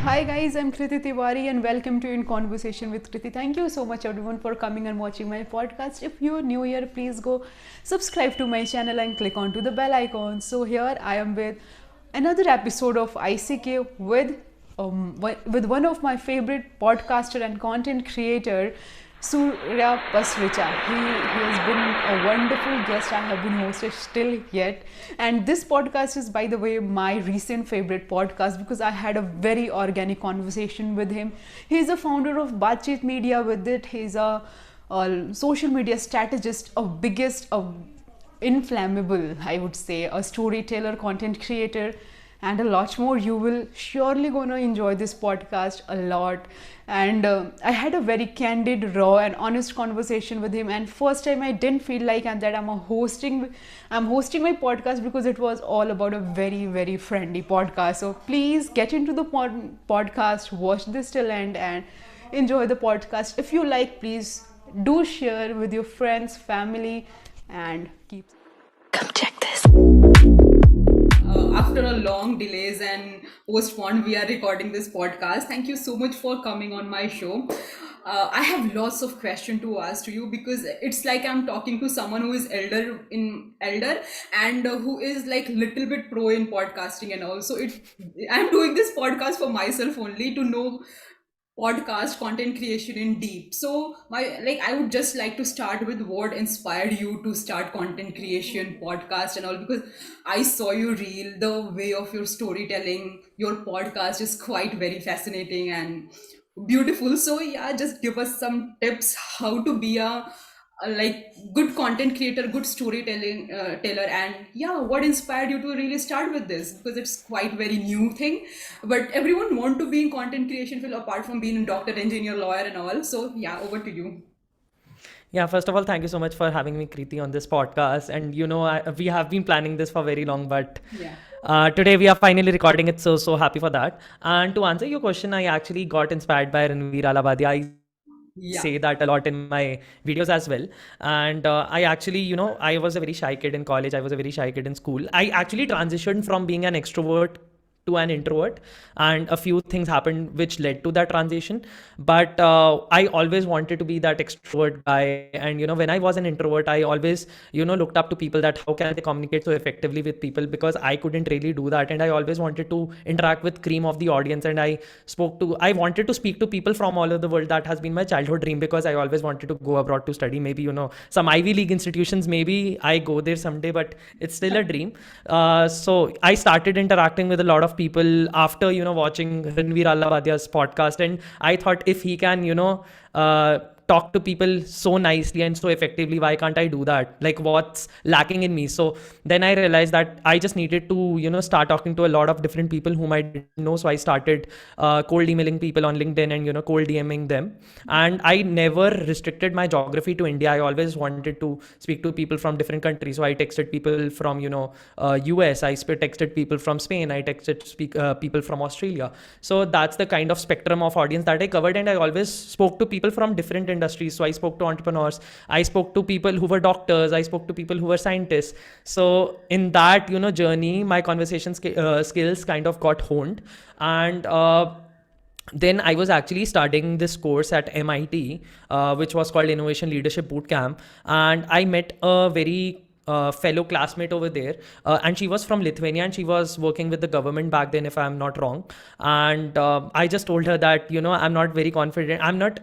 Hi guys, I'm Kriti Tiwari and welcome to In Conversation with Kriti. Thank you so much everyone for coming and watching my podcast. If you're new here, please go subscribe to my channel and click onto the bell icon. So here I am with another episode of ICK with one of my favorite podcaster and content creator, Surya Pasricha. He has been a wonderful guest I have been hosted still yet. And this podcast is, by the way, my recent favorite podcast because I had a very organic conversation with him. He's a founder of Batcheet Media with it. He's a social media strategist, inflammable, I would say, a storyteller, content creator, and a lot more. You will surely gonna enjoy this podcast a lot. And I had a very candid, raw and honest conversation with him, and first time I didn't feel like that I'm hosting my podcast, because it was all about a very friendly podcast. So please get into the podcast, watch this till end and enjoy the podcast. If you like, please do share with your friends, family, and keep. Come check this. After a long delays and postponed, we are recording this podcast. Thank you so much for coming on my show. I have lots of questions to ask to you, because it's like I'm talking to someone who is elder and who is like little bit pro in podcasting and all. So I'm doing this podcast for myself only to know podcast content creation in deep. So I would just like to start with what inspired you to start content creation podcast and all, because I saw you reel, the way of your storytelling, your podcast is quite very fascinating and beautiful. So yeah, just give us some tips how to be a like good content creator, good storytelling teller. And yeah, what inspired you to really start with this, because it's quite very new thing, but everyone want to be in content creation field apart from being a doctor, engineer, lawyer and all. So yeah, over to you. Yeah, first of all, thank you so much for having me, Kriti, on this podcast. And we have been planning this for very long, but Yeah. today we are finally recording it. So happy for that. And to answer your question, I actually got inspired by Ranveer Alabadia. I Yeah. say that a lot in my videos as well. And I actually, I was a very shy kid in college. I was a very shy kid in school. I actually transitioned from being an extrovert to an introvert, and a few things happened which led to that transition. But I always wanted to be that extrovert guy. And when I was an introvert, I always looked up to people, that how can they communicate so effectively with people, because I couldn't really do that. And I always wanted to interact with cream of the audience, and I wanted to speak to people from all over the world. That has been my childhood dream, because I always wanted to go abroad to study, maybe some Ivy League institutions. Maybe I go there someday, but it's still a dream. So I started interacting with a lot of people after watching Ranveer Allahbadia's podcast, and I thought, if he can talk to people so nicely and so effectively, why can't I do that? Like, what's lacking in me? So then I realized that I just needed to start talking to a lot of different people whom I didn't know. So I started cold emailing people on LinkedIn and cold DMing them. And I never restricted my geography to India. I always wanted to speak to people from different countries. So I texted people from US. I texted people from Spain. I texted people from Australia. So that's the kind of spectrum of audience that I covered. And I always spoke to people from different industries. So I spoke to entrepreneurs. I spoke to people who were doctors. I spoke to people who were scientists. So in that journey, my conversation skills kind of got honed. And then I was actually studying this course at MIT, which was called Innovation Leadership Bootcamp. And I met a very fellow classmate over there, and she was from Lithuania, and she was working with the government back then, if I'm not wrong. And I just told her that I'm not very confident. I'm not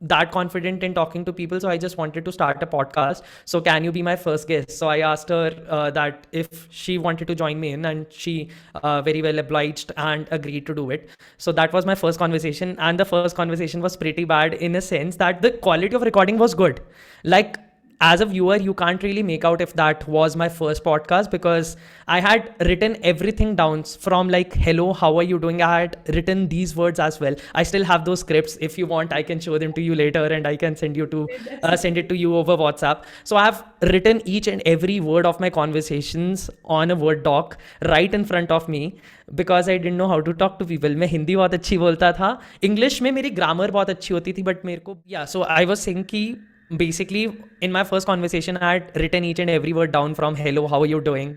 that confident in talking to people, so I just wanted to start a podcast. So can you be my first guest? So I asked her that if she wanted to join me in, and she very well obliged and agreed to do it. So that was my first conversation, and the first conversation was pretty bad, in a sense that the quality of recording was good. Like, as a viewer, you can't really make out if that was my first podcast, because I had written everything down from like, hello, how are you doing? I had written these words as well. I still have those scripts. If you want, I can show them to you later, and I can send it to you over WhatsApp. So I have written each and every word of my conversations on a Word doc right in front of me, because I didn't know how to talk to people. मैं हिंदी बहुत अच्छी बोलता था, English में मेरी grammar बहुत अच्छी होती थी, बट मेरे को so I was saying कि basically in my first conversation I had written each and every word down from hello, how are you doing,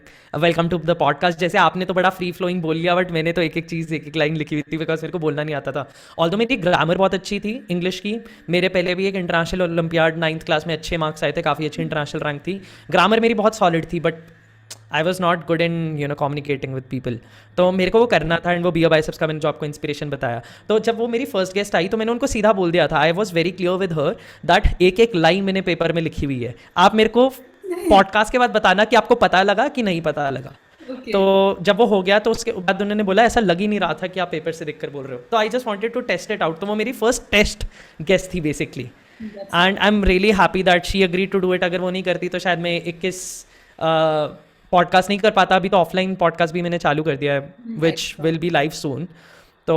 welcome to the podcast. जैसे आपने तो बड़ा फ्री फ्लोइंग बोल लिया, बट मैंने तो एक एक चीज़ एक एक लाइन लिखी हुई थी बिकॉज मेरे को बोलना नहीं आता था. ऑल्दो मेरी ग्रामर बहुत अच्छी थी इंग्लिश की. मेरे पहले भी एक इंटरनेशनल ओलंपियाड 9th क्लास में अच्छे मार्क्स आए थे, काफ़ी अच्छी इंटरनेशनल रैंक थी. ग्रामर मेरी बहुत सॉलिड थी, but I was not good in communicating with people. तो मेरे को वो करना था, एंड वो बियर बाइसेप्स का मैंने जो आपको इंस्पिरेशन बताया. तो जब वो मेरी फर्स्ट गेस्ट आई तो मैंने उनको सीधा बोल दिया था, I was very clear with her that एक एक लाइन मैंने पेपर में लिखी हुई है. आप मेरे को पॉडकास्ट के बाद बताना कि आपको पता लगा कि नहीं पता लगा. Okay. तो जब वो हो गया तो उसके बाद उन्होंने बोला ऐसा लग ही नहीं रहा था कि आप पेपर से देख कर बोल रहे हो. तो I just wanted to test it out. तो वो मेरी फर्स्ट टेस्ट गेस्ट थी basically, and I am really happy that she agree to do it. अगर वो नहीं करती तो शायद मैं 21 पॉडकास्ट नहीं कर पाता. अभी तो ऑफलाइन पॉडकास्ट भी मैंने चालू कर दिया है, which will be live soon. तो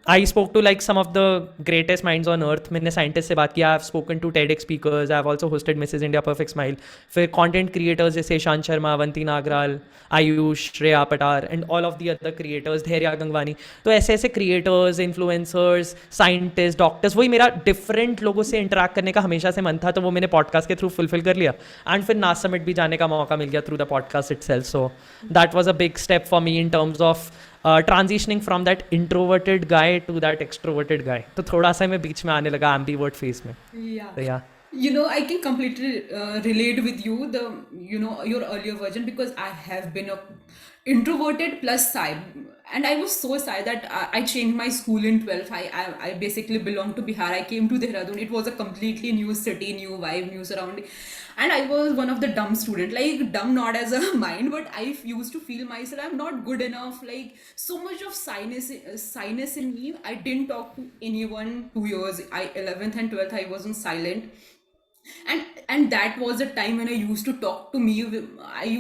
I spoke to like some of the greatest minds on earth. मैंने साइंटिस्ट से बात किया, I have spoken to TEDx speakers, I have also hosted Mrs India perfect smile. फिर content creators जैसे Ishant Sharma, Avanti Nagral, Ayush, Shreya Patar and all of the other creators, Dhairya Gangwani. तो ऐसे ऐसे creators, influencers, scientist, doctors, वही मेरा डिफरेंट लोगों से इंटरेक्ट करने का हमेशा से मन था. तो वो मैंने पॉडकास्ट के थ्रू फुलफिल कर लिया, एंड फिर नास समिट भी जाने का मौका मिल गया through the podcast itself. So that was a big step for me in terms of transitioning from that introverted guy to that extroverted guy. तो थोड़ा सा मैं बीच में आने लगा ambivert phase में. Yeah. तो yeah. I can completely relate with you, your earlier version, because I have been a introverted plus shy, and I was so shy that I changed my school in 12th. I basically belong to Bihar. I came to Dehradun. It was a completely new city, new vibe, new surrounding, and I was one of the dumb student. Like dumb not as a mind, but I used to feel myself I'm not good enough. Like so much of shyness in me. I didn't talk to anyone 2 years. 11th and 12th I was on silent, and that was the time when I used to talk to me. I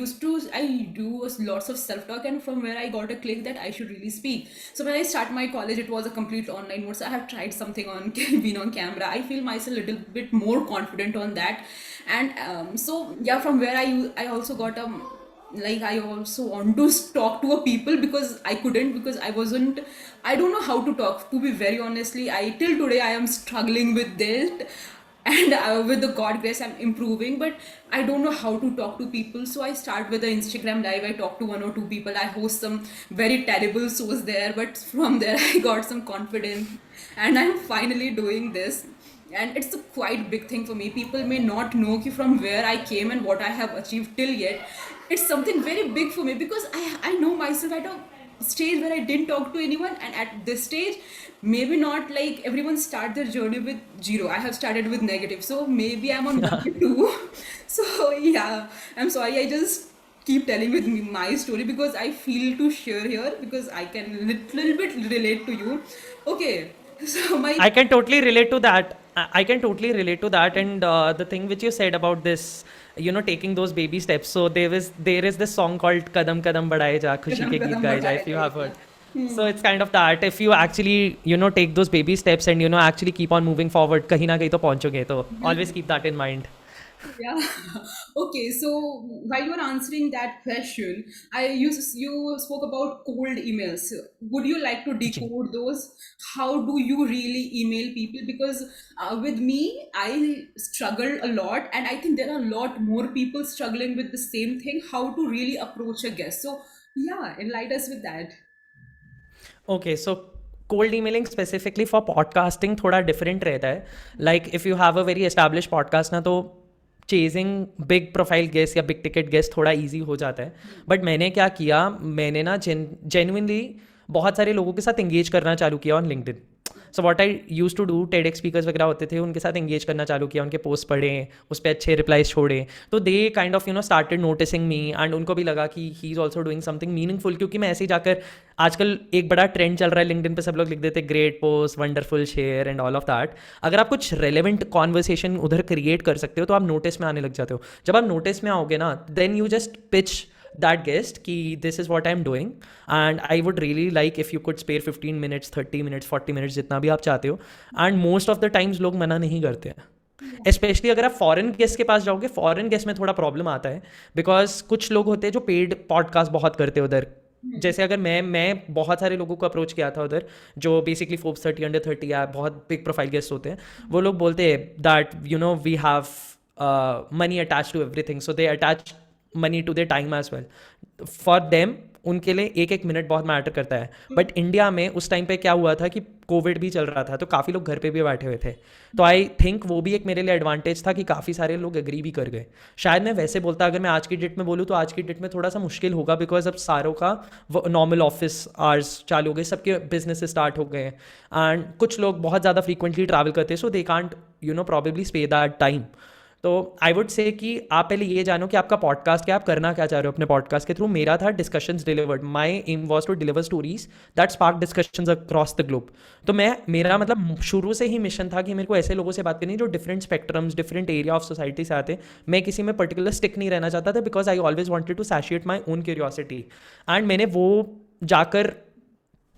do lots of self talk, and from where I got a click that I should really speak. So when I start my college, it was a complete online mode. So I have tried something on being on camera. I feel myself a little bit more confident on that, and so yeah, from where I also got like I also want to talk to a people, because I couldn't, because I don't know how to talk, to be very honestly. Till today I am struggling with this, and with the god grace I'm improving, but I don't know how to talk to people. So I start with the Instagram live. I talk to 1 or 2 people. I host some very terrible shows there, but from there I got some confidence, and I'm finally doing this, and it's a quite big thing for me. People may not know from where I came and what I have achieved till yet. It's something very big for me, because I know myself at a stage where I didn't talk to anyone, and at this stage maybe not like everyone start their journey with 0. I have started with negative, so maybe I'm on number 2. So yeah, I'm sorry, I just keep telling with me my story because I feel to share here, because I can little bit relate to you. Okay, so my I can totally relate to that. I can totally relate to that. And the thing which you said about this, taking those baby steps. So there is this song called Kadam Kadam Badhaye Ja, Khushi kadam Ke Geet kadam Gaye Ja, badhaye if you ja. have heard. So it's kind of that. If you actually, take those baby steps and, actually keep on moving forward, kahin na kahin to पहुंचोगे. तो always keep that in mind. Yeah. Okay. So while you were answering that question, you spoke about cold emails. Would you like to ji. decode those? How do you really email people? Because with me, I struggle a lot, and I think there are a lot more people struggling with the same thing. How to really approach a guest? So yeah, enlighten us with that. Okay, so cold emailing specifically for podcasting थोड़ा different रहता है. Like if you have a very established podcast ना, तो chasing big profile guest या big ticket guest थोड़ा easy हो जाता है. बट मैंने क्या किया, मैंने ना जेन्युइनली बहुत सारे लोगों के साथ एंगेज करना चालू किया on LinkedIn. So what I use to do, TED speakers वगैरह होते थे, उनके साथ एंगेज करना चालू किया, उनके पोस्ट पढ़े, उस पर अच्छे रिप्लाइज छोड़े. तो they kind of started noticing me, and उनको भी लगा कि he is also doing something meaningful. क्योंकि मैं ऐसे ही जाकर, आजकल एक बड़ा ट्रेंड चल रहा है लिंक्डइन पे, सब लोग लिख देते great post, wonderful share and all of that. अगर आप कुछ रेलेवेंट कॉन्वर्सेशन उधर क्रिएट कर सकते हो तो आप नोटिस में आने लग जाते हो. जब आप नोटिस में आओगे ना, then you just pitch that guest कि this is what I'm doing, and I would really like if you could spare 15 minutes, 30 minutes, 40 minutes, जितना भी आप चाहते हो. and most of the times लोग मना नहीं करते हैं. स्पेशली अगर आप फॉरेन गेस्ट के पास जाओगे, फॉरेन गेस्ट में थोड़ा प्रॉब्लम आता है, बिकॉज कुछ लोग होते हैं जो पेड पॉडकास्ट बहुत करते हैं उधर, जैसे अगर मैं बहुत सारे लोगों को अप्रोच किया था उधर, जो बेसिकली फोर्ब्स 30 अंडर 30 या बहुत बिग प्रोफाइल गेस्ट होते हैं, वो लोग बोलते हैं that we have money attach to everything, so they attach money to their time as well. For them, उनके लिए एक एक मिनट बहुत मैटर करता है। बट इंडिया में उस टाइम पे क्या हुआ था कि कोविड भी चल रहा था, तो काफ़ी लोग घर पे भी बैठे हुए थे। तो आई थिंक वो भी एक मेरे लिए एडवांटेज था कि काफ़ी सारे लोग एग्री भी कर गए। शायद मैं वैसे बोलता, अगर मैं आज की डेट में बोलूँ तो आज की डेट में थोड़ा सा मुश्किल होगा, बिकॉज अब सारों का नॉर्मल ऑफिस आवर्स चालू हो गए, सबके बिजनेस स्टार्ट हो गए हैं, एंड कुछ लोग बहुत ज़्यादा फ्रीक्वेंटली ट्रैवल करते हैं, so they can't probably spend that time. तो आई वुड से कि आप पहले ये जानो कि आपका पॉडकास्ट क्या, आप करना क्या चाह रहे हो अपने पॉडकास्ट के थ्रू। मेरा था discussions delivered, my aim was to deliver stories that spark discussions across the globe. तो मेरा मतलब शुरू से ही मिशन था कि मेरे को ऐसे लोगों से बात करनी है जो different spectrums, different area of society से आते हैं। मैं किसी में पर्टिकुलर स्टिक नहीं रहना चाहता था, because I always wanted to satiate my own curiosity. And मैंने वो जाकर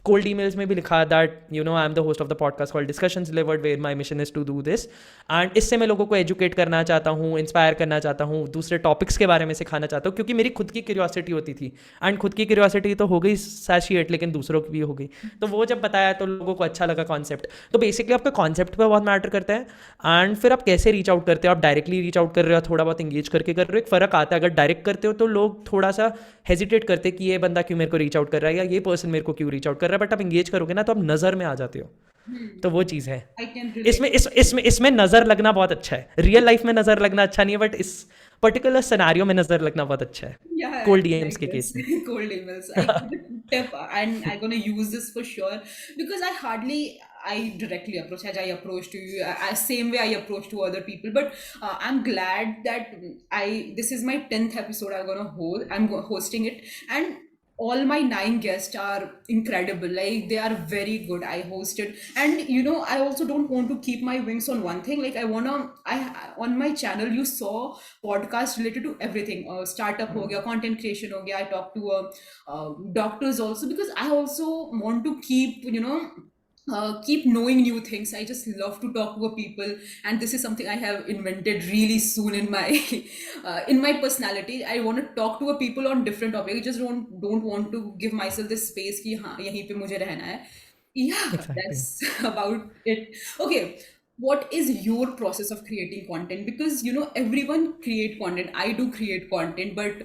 कोल्ड ईमेल्स में भी लिखा that I am the host of the podcast called Discussions Delivered, where my mission is to do this. And इससे मैं लोगों को एजुकेट करना चाहता हूँ, इंस्पायर करना चाहता हूँ, दूसरे टॉपिक्स के बारे में सिखाना चाहता हूँ, क्योंकि मेरी खुद की क्यूरियोसिटी होती थी। एंड खुद की क्यूरियोसिटी तो हो गई सैशिएट, लेकिन दूसरों की भी हो गई। तो वो जब बताया तो लोगों को अच्छा लगा कॉन्सेप्ट। तो बेसिकली आपका कॉन्सेप्ट पे बहुत मैटर करता है, एंड फिर आप कैसे रीच आउट करते हो। आप डायरेक्टली रीच आउट कर रहे हो, थोड़ा बहुत इंगेज करके कर रहे हो, एक फ़र्क आता है। अगर डायरेक्ट करते हो तो लोग थोड़ा सा हेजिटेट करते हैं कि ये बंदा क्यों मेरे को रीच आउट कर रहा है, या ये पर्सन मेरे को क्यों रीच आउट कर रहा है। बट आप इंगेज करोगे ना तो आप नज़र में आ जाते हो। तो वो चीज़ है। I can relate. इसमें नज़र लगना बहुत अच्छा है। रियल लाइफ में नज़र लगना अच्छा नहीं है, बट इस पर्टिकुलर सिनेरियो में नज़र लगना बहुत अच्छा है, Yeah, cold I DMs like के this. केस में। Cold emails. I got a tip, and I'm gonna use this for sure because I directly approach as I approach to you, same way I approach to other people. But I'm glad that this is my 10th episode. Hosting it, and all my 9 guests are incredible. Like, they are very good. I hosted, and I also don't want to keep my wings on one thing. Like, I on my channel you saw podcast related to everything. Startup ho gaya, content creation ho gaya. I talk to doctors also, because I also want to keep knowing new things. I just love to talk to people, and this is something I have invented really soon in my in my personality. I want to talk to people on different topics. I just don't want to give myself this space कि हाँ यहीं पे मुझे रहना है. Yeah, exactly. that's about it. Okay, what is your process of creating content? Because everyone create content. I do create content, but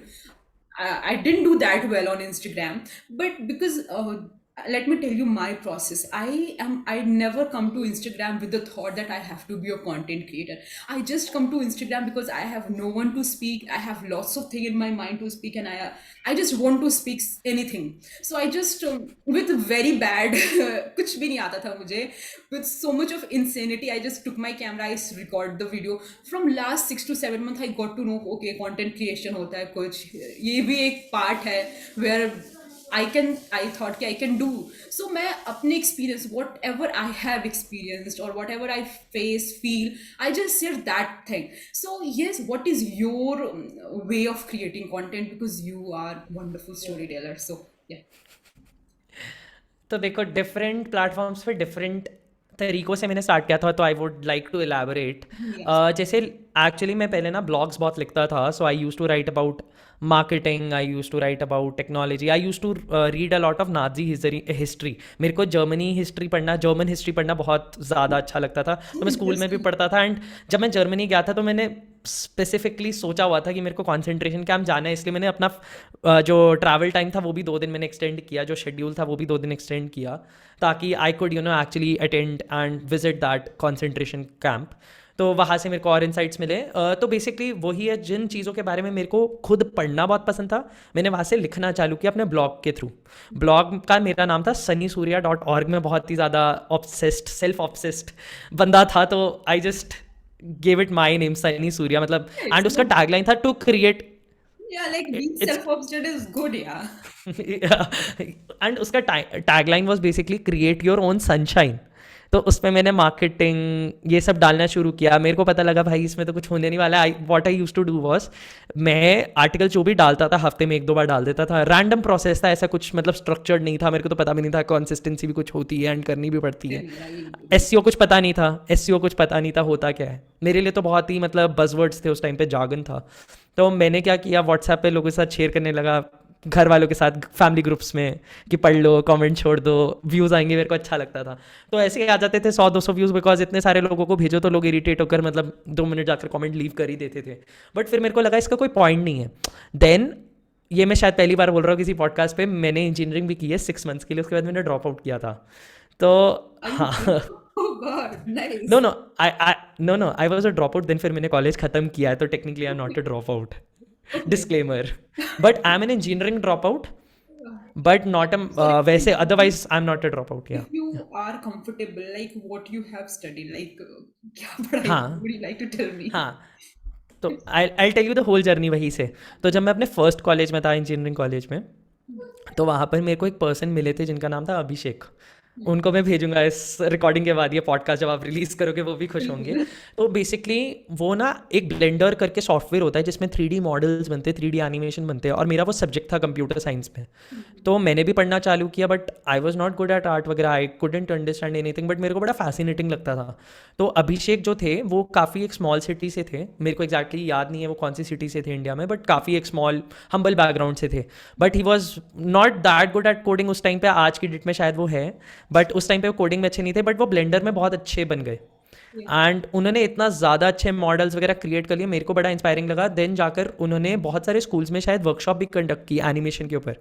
I didn't do that well on Instagram. But because let me tell you my process. I never come to Instagram with the thought that I have to be a content creator. I just come to Instagram because I have no one to speak. I have lots of things in my mind to speak, and I just want to speak anything. So I just with very bad कुछ भी नहीं आता था मुझे, with so much of insanity, I just took my camera, I record the video. From last 6 to 7 months I got to know, okay, content creation होता है कुछ, ये भी एक part है where I thought कि I can do. So मैं अपने experience, whatever I have experienced or whatever I face, feel, I just share that thing. So yes, what is your way of creating content? Because you are wonderful storyteller. So yeah. तो देखो, different platforms पे different तरीक़ों से मैंने start किया था, तो I would like to elaborate. Yes. जैसे एक्चुअली मैं पहले ना ब्लॉग्स बहुत लिखता था, so I use to write about marketing, I use to write about technology, I use to read a lot of Nazi history. मेरे को जर्मन हिस्ट्री पढ़ना बहुत ज़्यादा अच्छा लगता था, तो मैं स्कूल में भी Interesting. पढ़ता था। एंड जब मैं जर्मनी गया था तो मैंने स्पेसिफिकली सोचा हुआ था कि मेरे को कॉन्सेंट्रेशन कैंप जाना है, इसलिए मैंने अपना जो ट्रैवल टाइम था वो भी 2 दिन मैंने एक्सटेंड किया, जो शेड्यूल था वो भी 2 दिन एक्सटेंड किया, ताकि I could actually attend and visit that concentration camp. तो वहाँ से मेरे को और इंसाइट्स मिले। तो बेसिकली वही है, जिन चीज़ों के बारे में मेरे को खुद पढ़ना बहुत पसंद था, मैंने वहाँ से लिखना चालू किया अपने ब्लॉग के थ्रू। ब्लॉग का मेरा नाम था sunnysurya.org। में बहुत ही ज़्यादा ऑब्सेस्ड, सेल्फ ऑब्सेस्ड बंदा था, तो I just gave it my name, Sunny Surya, मतलब। Yeah, एंड it's उसका good. टैगलाइन था to create Yeah, like being it's self-obsessed is good. Yeah. And उसका tagline was basically create your own sunshine. तो उसमें मैंने मार्केटिंग ये सब डालना शुरू किया। मेरे को पता लगा भाई इसमें तो कुछ होने नहीं वाला है। What I used to do was, मैं आर्टिकल जो भी डालता था हफ्ते में 1-2 बार डाल देता था। रैंडम प्रोसेस था, ऐसा कुछ मतलब स्ट्रक्चर्ड नहीं था। मेरे को तो पता भी नहीं था कंसिस्टेंसी भी कुछ होती है एंड करनी भी पड़ती है। एसईओ कुछ पता नहीं था, कुछ पता नहीं था होता क्या है। मेरे लिए तो बहुत ही मतलब बज़वर्ड्स थे उस टाइम पे, जार्गन था। तो मैंने क्या किया, व्हाट्सएप पे लोगों के साथ शेयर करने लगा, घर वालों के साथ फैमिली ग्रुप्स में कि पढ़ लो, कमेंट छोड़ दो, व्यूज़ आएंगे, मेरे को अच्छा लगता था। तो ऐसे ही आ जाते थे 100-200 व्यूज़, बिकॉज इतने सारे लोगों को भेजो तो लोग इरिटेट होकर मतलब 2 मिनट जाकर कमेंट लीव कर ही देते थे। बट फिर मेरे को लगा इसका कोई पॉइंट नहीं है। देन ये मैं शायद पहली बार बोल रहा हूँ किसी पॉडकास्ट पे, मैंने इंजीनियरिंग भी की है 6 मंथ्स के लिए, उसके बाद मैंने ड्रॉप आउट किया था। तो Are you हाँ serious? Oh God, no nice. No I know no I was a dropout, देन फिर मैंने कॉलेज खत्म किया है, तो technically I am not a dropout, Okay. Disclaimer. But I am an engineering dropout, but not So like, वैसे otherwise I am not a dropout या। if you are comfortable, like what you have studied, like क्या पढ़ाई की? हाँ Would you like to tell me? हाँ, तो I tell you the whole journey वहीं से। तो जब मैं अपने फर्स्ट कॉलेज में था, इंजीनियरिंग कॉलेज में, तो वहाँ पर मेरे को एक पर्सन मिले थे जिनका नाम था अभिषेक। उनको मैं भेजूंगा इस रिकॉर्डिंग के बाद, ये पॉडकास्ट जब आप रिलीज़ करोगे वो भी खुश होंगे। बिल्कुल। तो बेसिकली वो ना एक ब्लेंडर करके सॉफ्टवेयर होता है जिसमें 3D मॉडल्स बनते हैं, 3D एनिमेशन बनते हैं, और मेरा वो सब्जेक्ट था कंप्यूटर साइंस में। तो मैंने भी पढ़ना चालू किया, but I was not good at art वगैरह, I couldn't understand anything, but मेरे को बड़ा फैसिनेटिंग लगता था। तो अभिषेक जो थे वो काफ़ी एक स्मॉल सिटी से थे, मेरे को एग्जैक्टली याद नहीं है वो कौन सी सिटी से थे इंडिया में, बट काफ़ी एक स्मॉल हम्बल बैकग्राउंड से थे। But he was not that good at coding उस टाइम पे, आज की डेट में शायद वो है, बट उस टाइम पे वो कोडिंग में अच्छे नहीं थे, बट वो ब्लेंडर में बहुत अच्छे बन गए। Yeah. एंड उन्होंने इतना ज़्यादा अच्छे मॉडल्स वगैरह क्रिएट कर लिए, मेरे को बड़ा इंस्पायरिंग लगा। देन जाकर उन्होंने बहुत सारे स्कूल्स में शायद वर्कशॉप भी कंडक्ट की एनिमेशन के ऊपर।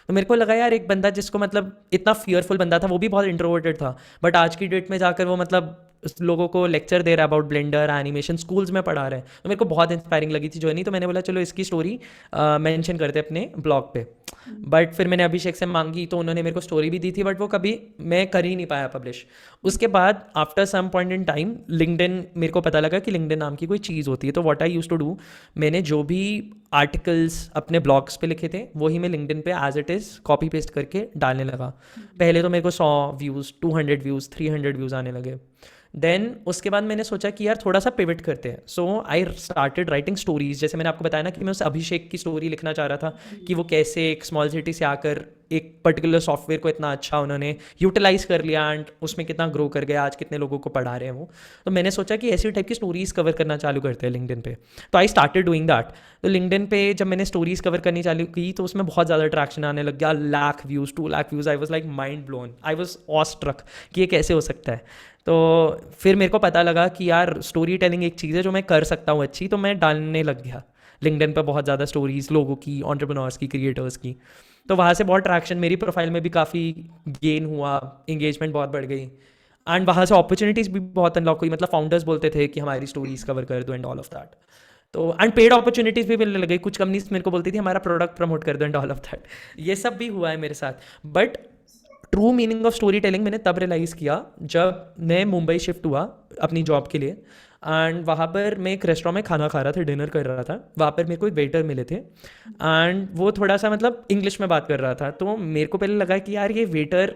तो मेरे को लगा यार, एक बंदा जिसको मतलब इतना फियरफुल बंदा था, वो भी बहुत इंट्रोवर्टेड था, बट आज की डेट में जाकर वो मतलब लोगों को लेक्चर दे रहा है अबाउट ब्लेंडर एनिमेशन, स्कूल्स में पढ़ा रहे हैं। तो मेरे को बहुत इंस्पायरिंग लगी थी जर्नी, तो मैंने बोला चलो इसकी स्टोरी मेंशन करते अपने ब्लॉग पे। बट फिर मैंने अभिषेक से मांगी, तो उन्होंने मेरे को स्टोरी भी दी थी, बट वो कभी मैं कर ही नहीं पाया पब्लिश। उसके बाद after some point in time LinkedIn, मेरे को पता लगा कि लिंक्डइन नाम की कोई चीज़ होती है। तो what I used to do, मैंने जो भी आर्टिकल्स अपने ब्लॉग्स पे लिखे थे वही मैं लिंक्डइन पे as it is copy paste करके डालने लगा। पहले तो मेरे को 100 व्यूज़, 200 व्यूज़, 300 व्यूज़ आने लगे। देन उसके बाद मैंने सोचा कि यार थोड़ा सा पिवट करते हैं। सो आई स्टार्टेड राइटिंग स्टोरीज। जैसे मैंने आपको बताया ना कि मैं उस अभिषेक की स्टोरी लिखना चाह रहा था कि वो कैसे एक स्मॉल सिटी से आकर एक पर्टिकुलर सॉफ्टवेयर को इतना अच्छा उन्होंने यूटिलाइज कर लिया एंड उसमें कितना ग्रो कर गया, आज कितने लोगों को पढ़ा रहे हैं वो। तो मैंने सोचा कि ऐसी टाइप की स्टोरीज कवर करना चालू करते हैं लिंक्डइन पे। तो आई स्टार्टेड डूइंग दैट। तो लिंक्डइन पे जब मैंने स्टोरीज कवर करनी चालू की तो उसमें बहुत ज़्यादा अट्रैक्शन आने लग गया, 1,00,000 views, 2,00,000 views. I was like mind blown, I was awestruck कि ये कैसे हो सकता है। तो फिर मेरे को पता लगा कि यार स्टोरी टेलिंग एक चीज़ है जो मैं कर सकता हूँ अच्छी, तो मैं डालने लग गया लिंक्डइन पर बहुत ज़्यादा स्टोरीज़ लोगों की, एंटरप्रेन्योर्स की, क्रिएटर्स की। तो वहाँ से बहुत ट्रैक्शन, मेरी प्रोफाइल में भी काफ़ी गेन हुआ, इंगेजमेंट बहुत बढ़ गई, एंड वहाँ से अपॉर्चुनिटीज़ भी बहुत अनलॉक हुई। मतलब फाउंडर्स बोलते थे कि हमारी स्टोरीज कवर कर दो एंड ऑल ऑफ दैट। तो एंड पेड अपॉर्चुनिटीज़ भी मिलने लगी, कुछ कंपनीज मेरे को बोलती थी हमारा प्रोडक्ट प्रमोट कर दो एंड ऑल ऑफ दैट। ये सब भी हुआ है मेरे साथ। But true meaning of story telling मैंने तब रियलाइज़ किया जब मैं मुंबई शिफ्ट हुआ अपनी जॉब के लिए। एंड वहाँ पर मैं एक रेस्टोरेंट में खाना खा रहा था, डिनर कर रहा था। वहाँ पर मेरे को एक वेटर मिले थे एंड वो थोड़ा सा मतलब इंग्लिश में बात कर रहा था। तो मेरे को पहले लगा कि यार ये वेटर,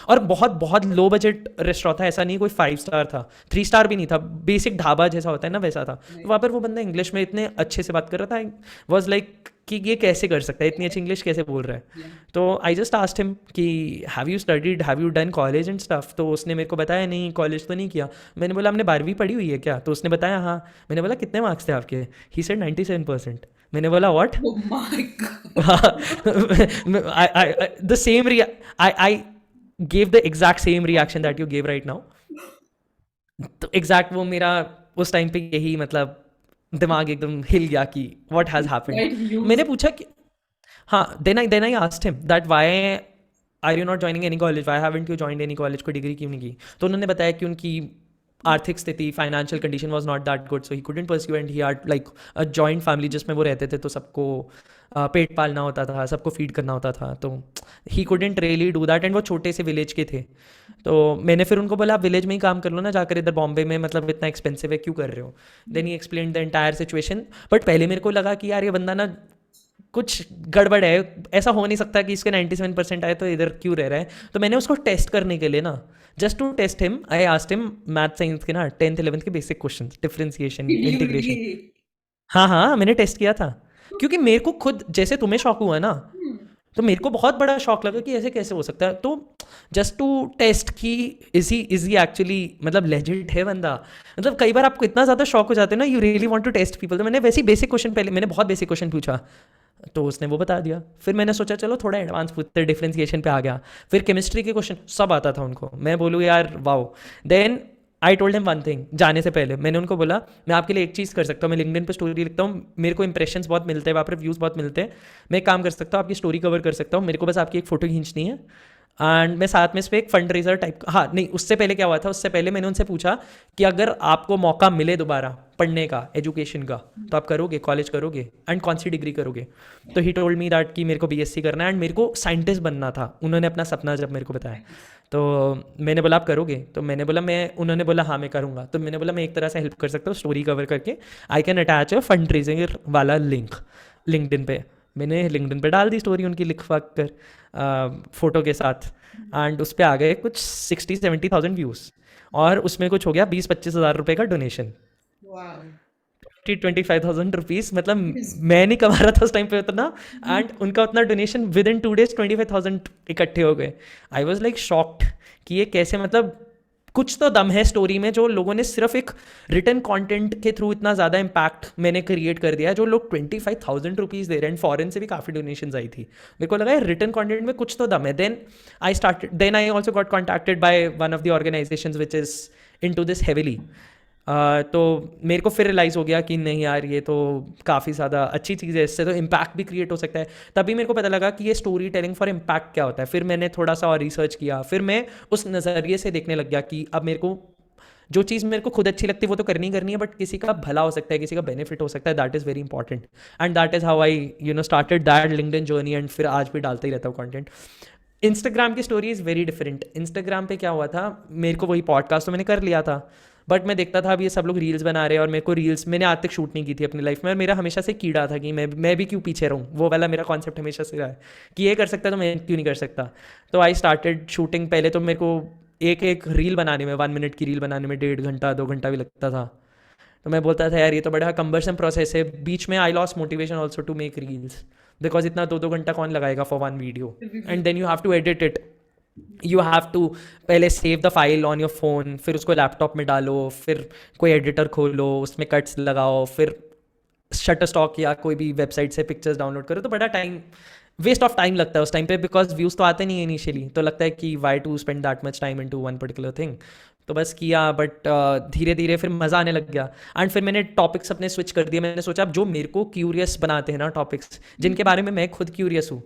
और बहुत बहुत लो बजट रेस्टोरेंट था, ऐसा नहीं कोई 5 स्टार था, 3 स्टार भी नहीं था, बेसिक ढाबा जैसा होता है ना वैसा था। तो वहाँ पर वो बंदा इंग्लिश में इतने अच्छे से बात कर रहा था, वॉज लाइक कि ये कैसे कर सकता है, इतनी अच्छी इंग्लिश कैसे बोल रहा है। Yeah. तो आई जस्ट आस्क्ड हिम कि have you studied, have you done college and stuff. तो उसने मेरे को बताया नहीं, कॉलेज तो नहीं किया। मैंने बोला हमने 12वीं पढ़ी हुई है क्या? तो उसने बताया हाँ। मैंने बोला कितने मार्क्स थे आपके? He said 97%। मैंने बोला what? Oh my God. The same I gave the exact same reaction that you gave right now. तो एग्जैक्ट वो मेरा उस टाइम पे यही मतलब दिमाग एकदम हिल गया कि व्हाट हैज़ हैपेंड। Quite मैंने huge. पूछा कि हाँ, then I asked him that why are you not joining any college, why haven't you joined any college, को डिग्री क्यों नहीं की? तो उन्होंने बताया कि उनकी आर्थिक स्थिति, financial condition was not that good, so he couldn't pursue and he had like a joint family जिसमें वो रहते थे। तो सबको पेट पालना होता था, सबको फीड करना होता था, तो he couldn't really do that. And वो छोटे से विलेज के थे। तो मैंने फिर उनको बोला आप विलेज में ही काम कर लो ना जाकर, इधर बॉम्बे में मतलब इतना एक्सपेंसिव है क्यों कर रहे हो। Then he explain the entire situation. But पहले मेरे को लगा कि यार ये बंदा ना कुछ गड़बड़ है, ऐसा हो नहीं सकता कि इसके 97% आए तो इधर क्यों रह रहा है। तो मैंने उसको टेस्ट करने के लिए ना, just to test him, I asked him math science के ना 10th 11th के basic question, differentiation, Did you integration. really? हाँ हाँ, मैंने टेस्ट किया था, क्योंकि मेरे को खुद जैसे तुम्हें शौक हुआ ना, Hmm. तो मेरे को बहुत बड़ा शौक लगा कि ऐसे कैसे हो सकता है। तो जस्ट टू टेस्ट कि इज ही एक्चुअली मतलब लेजिट है बंदा। मतलब कई बार आपको इतना ज़्यादा शौक हो जाते हैं ना, you really want to test people. तो मैंने वैसे ही बेसिक क्वेश्चन, पहले मैंने बहुत बेसिक क्वेश्चन पूछा तो उसने वो बता दिया। फिर मैंने सोचा चलो थोड़ा एडवांस पूछते, डिफ्रेंसिएशन पे आ गया। फिर केमिस्ट्री के क्वेश्चन सब आता था उनको, मैं बोलूँ यार wow. Then I told him one thing, जाने से पहले मैंने उनको बोला मैं आपके लिए एक चीज़ कर सकता हूँ, मैं लिंक्डइन पे स्टोरी लिखता हूँ, मेरे को इंप्रेशंस बहुत मिलते हैं वहाँ पर, व्यूज़ बहुत मिलते हैं, मैं एक काम कर सकता हूँ आपकी स्टोरी कवर कर सकता हूँ, मेरे को बस आपकी एक फ़ोटो खींचनी है। एंड मैं साथ में इस पर एक फंड रेजर टाइप, हाँ नहीं उससे पहले क्या हुआ था, उससे पहले मैंने उनसे पूछा कि अगर आपको मौका मिले दोबारा पढ़ने का, एजुकेशन का, तो आप करोगे, कॉलेज करोगे एंड कौन सी डिग्री करोगे। तो ही टोल्ड मी दैट कि मेरे को बीएससी करना है एंड मेरे को साइंटिस्ट बनना था, उन्होंने अपना सपना जब मेरे को बताया। तो मैंने बोला आप करोगे, तो मैंने बोला मैं, उन्होंने बोला हाँ मैं करूँगा। तो मैंने बोला मैं एक तरह से हेल्प कर सकता हूँ स्टोरी कवर करके, I can attach a fund raising वाला लिंक लिंक्डइन पे। मैंने लिंक्डइन पे डाल दी स्टोरी उनकी लिख वाक कर फोटो के साथ, एंड उस पर आ गए कुछ 60-70,000 व्यूज़, और उसमें कुछ हो गया 20-25 हज़ार रुपये का डोनेशन, Wow. 25,000 रुपीज़, मतलब It is मैं नहीं कमा रहा था उस टाइम पे उतना, एंड उनका उतना डोनेशन विद इन 2 days 25,000 इकट्ठे हो गए। आई वॉज लाइक शॉक्ड कि ये कैसे, मतलब कुछ तो दम है स्टोरी में, जो लोगों ने सिर्फ एक रिटर्न कंटेंट के थ्रू इतना ज़्यादा इम्पैक्ट मैंने क्रिएट कर दिया है, जो लोग 25,000 रुपीज़ दे रहे हैं, फॉरेन से भी काफ़ी डोनेशन आई थी। मेरे को लगा रिटर्न कंटेंट में कुछ तो दम है। Then I also got contacted by one of the organisations which is into this heavily. तो मेरे को फिर रियलाइज़ हो गया कि नहीं यार ये तो काफ़ी ज़्यादा अच्छी चीज़ है, इससे तो इम्पैक्ट भी क्रिएट हो सकता है। तभी मेरे को पता लगा कि ये स्टोरी टेलिंग फॉर इम्पैक्ट क्या होता है। फिर मैंने थोड़ा सा और रिसर्च किया, फिर मैं उस नज़रिए से देखने लग गया कि अब मेरे को जो चीज़ मेरे को खुद अच्छी लगती है वो तो करनी करनी है, बट किसी का भला हो सकता है, किसी का बेनिफिट हो सकता है, that is very important. And that is how I started that LinkedIn journey, and फिर आज भी डालते ही रहता हूँ कंटेंट। इंस्टाग्राम की story is very different. Instagram पे क्या हुआ था, मेरे को वही पॉडकास्ट तो मैंने कर लिया था, बट मैं देखता था अब ये सब लोग रील्स बना रहे हैं, और मेरे को रील्स मैंने आज तक शूट नहीं की थी अपनी लाइफ में, और मेरा हमेशा से कीड़ा था कि मैं भी क्यों पीछे रहूँ, वो वाला मेरा कॉन्सेप्ट हमेशा से रहा है कि ये कर सकता है तो मैं क्यों नहीं कर सकता। तो आई स्टार्टेड शूटिंग। पहले तो मेरे को एक एक रील बनाने में, 1 मिनट की रील बनाने में 1.5 घंटा 2 घंटा भी लगता था। तो मैं बोलता था यार ये तो बड़ा कम्बरसम प्रोसेस है। बीच में I lost motivation also to make reels, because इतना 2-2 घंटा कौन लगाएगा for one video, and then you have to edit it, you have to पहले save the file on your phone, फिर उसको लैपटॉप में डालो, फिर कोई एडिटर खोलो, उसमें कट्स लगाओ, फिर शटर स्टॉक या कोई भी वेबसाइट से पिक्चर्स डाउनलोड करो। तो बड़ा टाइम वेस्ट ऑफ टाइम लगता है उस टाइम पे, बिकॉज व्यूज़ तो आते नहीं है इनिशियली, तो लगता है कि why to spend that much time into one particular thing. तो बस किया, बट धीरे धीरे फिर मज़ा आने लग गया, एंड फिर मैंने टॉपिक्स अपने स्विच कर दिए। मैंने सोचा अब जो मेरे को क्यूरियस बनाते हैं ना टॉपिक्स, जिनके बारे में मैं खुद क्यूरियस हूँ,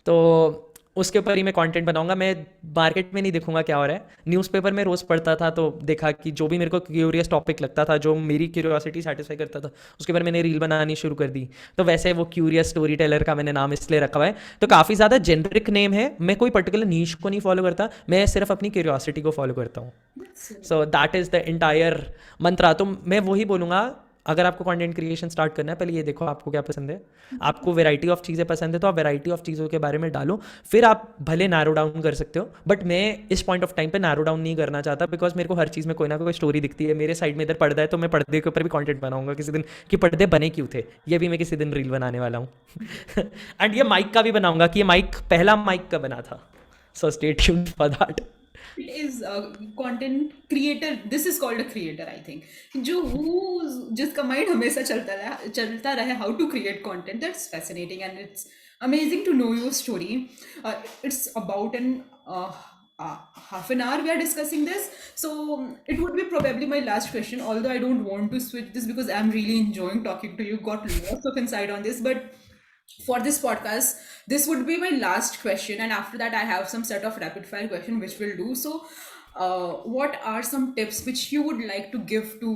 तो उसके ऊपर ही मैं कंटेंट बनाऊंगा। मैं मार्केट में नहीं देखूंगा क्या हो रहा है। न्यूज़पेपर में रोज़ पढ़ता था, तो देखा कि जो भी मेरे को क्यूरियस टॉपिक लगता था, जो मेरी क्यूरियोसिटी सेटिस्फाई करता था, उसके ऊपर मैंने रील बनानी शुरू कर दी। तो वैसे वो क्यूरियस स्टोरी टेलर का मैंने नाम इसलिए रखा हुआ है। तो काफ़ी ज़्यादा जेनरिक नेम है, मैं कोई पर्टिकुलर नीश को नहीं फॉलो करता, मैं सिर्फ अपनी क्यूरियोसिटी को फॉलो करता हूँ। that's so so that is the entire mantra. तो मैं वही बोलूँगा, अगर आपको कंटेंट क्रिएशन स्टार्ट करना है, पहले ये देखो आपको क्या पसंद है। आपको वैरायटी ऑफ चीज़ें पसंद है तो आप वैरायटी ऑफ चीज़ों के बारे में डालो, फिर आप भले नैरो डाउन कर सकते हो। बट मैं इस पॉइंट ऑफ टाइम पे नैरो डाउन नहीं करना चाहता, बिकॉज मेरे को हर चीज़ में कोई ना कोई स्टोरी दिखती है। मेरे साइड में इधर पर्दा है, तो मैं पर्दे के ऊपर भी कंटेंट बनाऊंगा किसी दिन, कि पर्दे बने क्यों थे, ये भी मैं किसी दिन रील बनाने वाला हूँ। एंड ये माइक का भी बनाऊंगा कि ये माइक पहला माइक का बना था। So stay tuned for that. it is a content creator. This is called a creator, I think. जो जिसका माइंड हमेशा चलता रहे how to create content. That's fascinating, and it's amazing to know your story. It's about an half an hour we are discussing this, so it would be probably my last question. Although I don't want to switch this because I'm really enjoying talking to you. Got lots of insight on this, but for this podcast, this would be my last question, and after that I have some set of rapid fire question which we'll do. So what are some tips which you would like to give to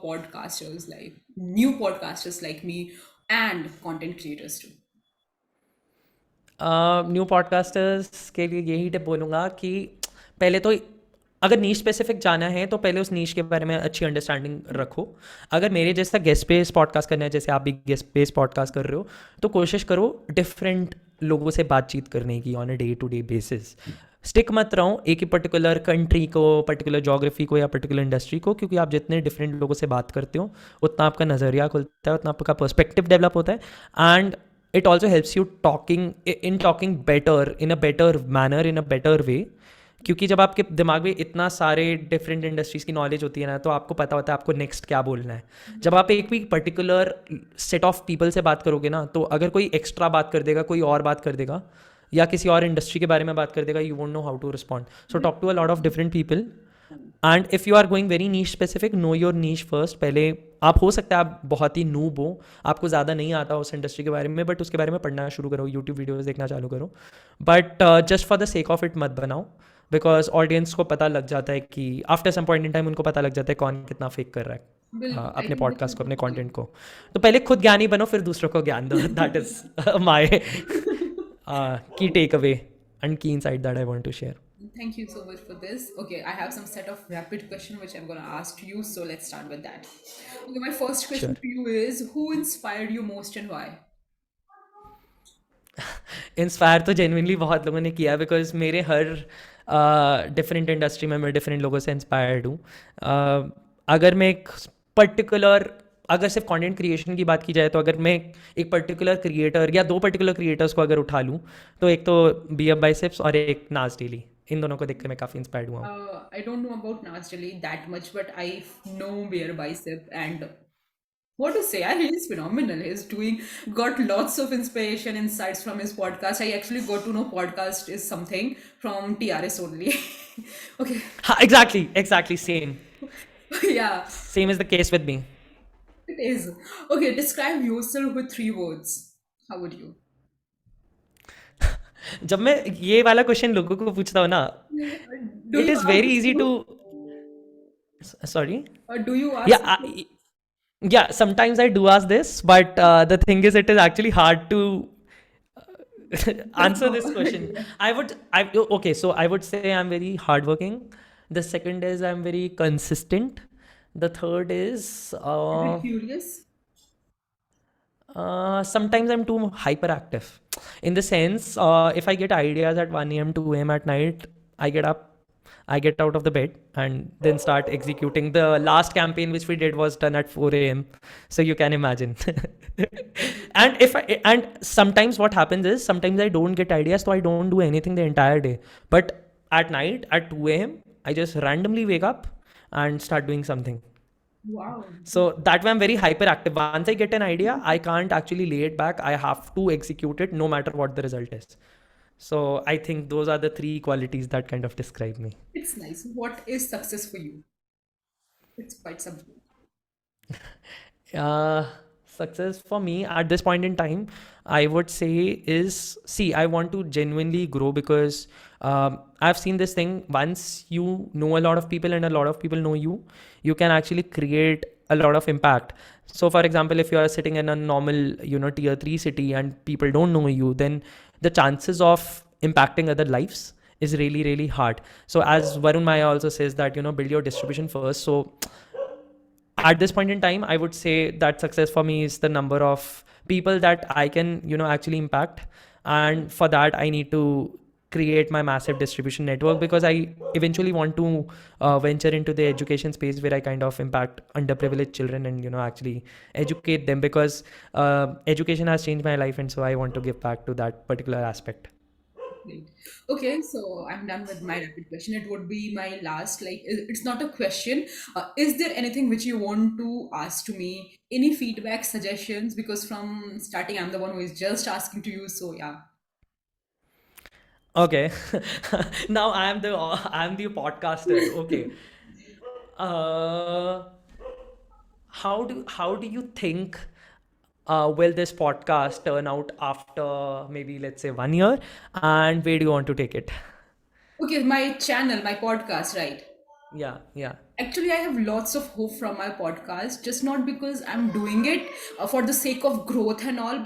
podcasters, like new podcasters like me, and content creators too? New podcasters के लिए यही tip बोलूँगा कि पहले तो अगर नीश specific जाना है तो पहले उस नीश के बारे में अच्छी अंडरस्टैंडिंग रखो। अगर मेरे जैसा गेस्ट बेस्ड पॉडकास्ट करना है, जैसे आप भी गेस्ट बेस्ड पॉडकास्ट कर रहे हो, तो कोशिश करो डिफरेंट लोगों से बातचीत करने की on a day to day basis. Stick मत रहो एक ही पर्टिकुलर कंट्री को, पर्टिकुलर जोग्राफी को या पर्टिकुलर इंडस्ट्री को, क्योंकि आप जितने डिफरेंट लोगों से बात करते हो उतना आपका नज़रिया खुलता है, उतना आपका पर्सपेक्टिव डेवलप होता है। And it also helps you talking better, in a better manner, in a better way, क्योंकि जब आपके दिमाग में इतना सारे डिफरेंट इंडस्ट्रीज़ की नॉलेज होती है ना, तो आपको पता होता है आपको नेक्स्ट क्या बोलना है। जब आप एक भी पर्टिकुलर सेट ऑफ पीपल से बात करोगे ना, तो अगर कोई एक्स्ट्रा बात कर देगा, कोई और बात कर देगा, या किसी और इंडस्ट्री के बारे में बात कर देगा, you won't know how to respond. So talk to a lot of different people, and if you are going very niche specific, know your niche first. पहले आप, हो सकता है आप बहुत ही नूब हो, आपको ज़्यादा नहीं आता उस इंडस्ट्री के बारे में, बट उसके बारे में पढ़ना शुरू करो, यूट्यूब वीडियोज़ देखना चालू करो। But just for the sake of it मत बनाओ, बिकॉज ऑडियंस को पता लग जाता है कि after some point in time उनको पता लग जाता है कौन कितना फेक कर रहा है बिल्कुल, आई अपने थिंक दिस पॉडकास्ट को, इज अपने कंटेंट को। तो पहले खुद ज्ञानी बनो, फिर दूसरों को ज्ञान दो। That is my key takeaway and key insight that I want to share. Thank you so much for this. Okay, I have some set of rapid question which I'm gonna ask to you. So let's start with that. Okay, my first question sure. to you is who inspired you most and why? Inspire तो genuinely बहुत लोगों ने किया, because मेरे हर different industry में मैं different लोगों से इंस्पायर्ड हूँ। अगर मैं एक पर्टिकुलर, अगर सिर्फ कंटेंट क्रिएशन की बात की जाए, तो अगर मैं एक पर्टिकुलर क्रिएटर या दो पर्टिकुलर क्रिएटर्स को अगर उठा लूँ, तो एक तो बी एफ बाइसेप्स और एक नाज डेली। इन दोनों को देख कर मैं काफ़ी इंस्पायर्ड हुआ हूँ। I don't know about Nazjali that much, but know Bear Bicep and what to say, he's phenomenal. He's doing got lots of inspiration insights from his podcast. I actually got to know podcast is something from TRS only. Okay. हाँ, exactly same Yeah, same is the case with me. it is. Okay, describe yourself with 3 words. How would you? जब मैं ये वाला question लोगों को पूछता हूँ ना, Do it you is ask very easy to, you? Sorry, Or do you या ask you? yeah, sometimes I do ask this, but the thing is, it is actually hard to Just answer go. this question. Yeah. Okay, so I would say I'm very hardworking. The second is I'm very consistent. The third is A bit curious. sometimes I'm too hyperactive. In the sense, if I get ideas at 1 a.m., 2 a.m. at night, I get up, I get out of the bed, and then start executing. The last campaign which we did was done at 4 a.m. So you can imagine. And sometimes what happens is, sometimes I don't get ideas, so I don't do anything the entire day. But at night at 2 a.m., I just randomly wake up and start doing something. Wow. So that way I'm very hyperactive. Once I get an idea, I can't actually lay it back. I have to execute it no matter what the result is. So I think those are the three qualities that kind of describe me. It's nice. What is success for you? It's quite subjective. Uh, Success for me at this point in time, I would say is, see, I want to genuinely grow, because I've seen this thing. Once you know a lot of people and a lot of people know you, you can actually create a lot of impact. So, for example, if you are sitting in a normal, tier 3 city and people don't know you, then the chances of impacting other lives is really, really hard. So, as Varun Maya also says that, build your distribution first. So, at this point in time, I would say that success for me is the number of people that I can, actually impact. And for that, I need to create my massive distribution network, because I eventually want to venture into the education space where I kind of impact underprivileged children and, actually educate them, because education has changed my life. And so I want to give back to that particular aspect. Great. Okay, so I'm done with my rapid question. It would be my last. Like, it's not a question. Is there anything which you want to ask to me? Any feedback, suggestions? Because from starting, I'm the one who is just asking to you. So yeah. Okay. Now I'm the podcaster. Okay. Uh, how do you think will this podcast turn out after maybe, let's say, 1 year, and where do you want to take it? Okay, my channel, my podcast, right? Yeah, yeah. Actually, I have lots of hope from my podcast, just not because I'm doing it for the sake of growth and all.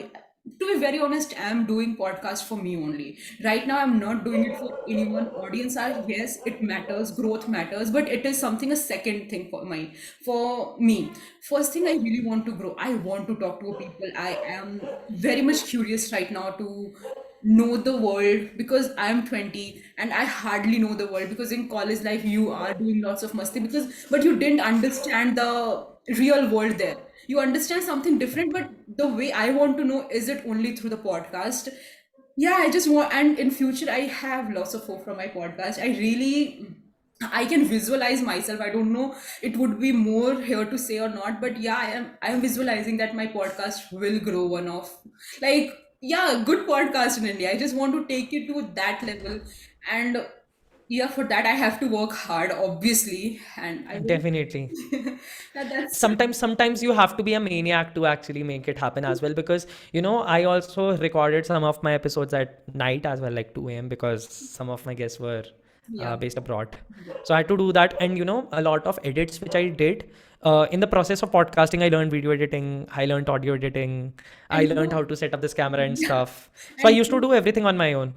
To be very honest, I'm doing podcast for me only. Right now, I'm not doing it for anyone. Audience are, yes, it matters, growth matters, but it is something a second thing for me. First thing, I really want to grow. I want to talk to people. I am very much curious right now to know the world because I am 20 and I hardly know the world because in college life you are doing lots of masti because but you didn't understand the real world there. You understand something different, but the way I want to know is it only through the podcast. Yeah, I just want, and in future I have lots of hope from my podcast. I can visualize myself. I don't know it would be more here to say or not, but yeah, I am visualizing that my podcast will grow one of, like, yeah, good podcast in India. I just want to take it to that level. And yeah, for that I have to work hard, obviously, and I will. Definitely. That's Sometimes you have to be a maniac to actually make it happen as well, because I also recorded some of my episodes at night as well, like 2 a.m., because some of my guests were yeah. based abroad. So I had to do that, and a lot of edits which I did in the process of podcasting. I learned video editing, I learned audio editing, I And you learned know, how to set up this camera and yeah, stuff. So I and used to do everything on my own.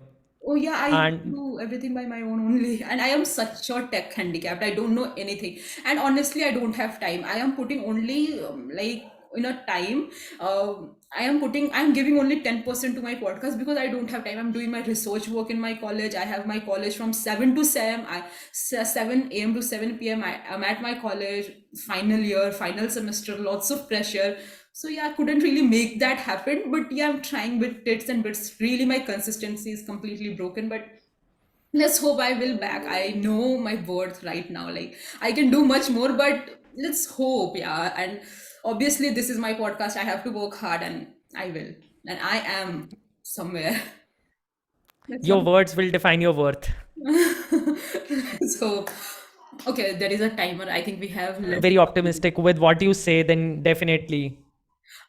oh yeah, I And do everything by my own only, and I am such a tech handicapped. I don't know anything, and honestly, I don't have time. I am putting only like in a time. I am giving only 10% to my podcast because I don't have time. I'm doing my research work in my college. I have my college from 7 to 7. 7 a.m. to 7 p.m. I'm at my college, final year, final semester, lots of pressure. So yeah, I couldn't really make that happen. But yeah, I'm trying with tits and bits. Really, my consistency is completely broken. But let's hope I will back. I know my worth right now. Like I can do much more, but let's hope, yeah. And obviously, this is my podcast. I have to work hard, and I will. And I am somewhere. Let's your hope. words will define your worth. So, okay, there is a timer. I think we have less. Very optimistic with what you say, then definitely.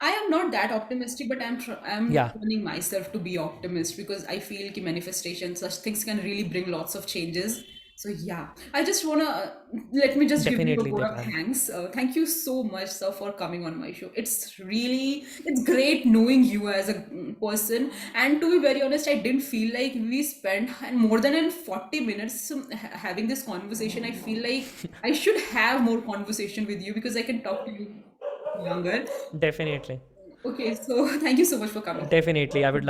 I am not that optimistic, but I'm Yeah, turning myself to be optimist because I feel ki manifestation, such things can really bring lots of changes. So yeah, I just wanna let me just give you a definitely word they of can. thanks. Thank you so much, sir, for coming on my show. It's great knowing you as a person. And to be very honest, I didn't feel like we spent and more than 40 minutes having this conversation. I feel like I should have more conversation with you because I can talk to you longer. Definitely. Okay, so thank you so much for coming. Definitely. I would love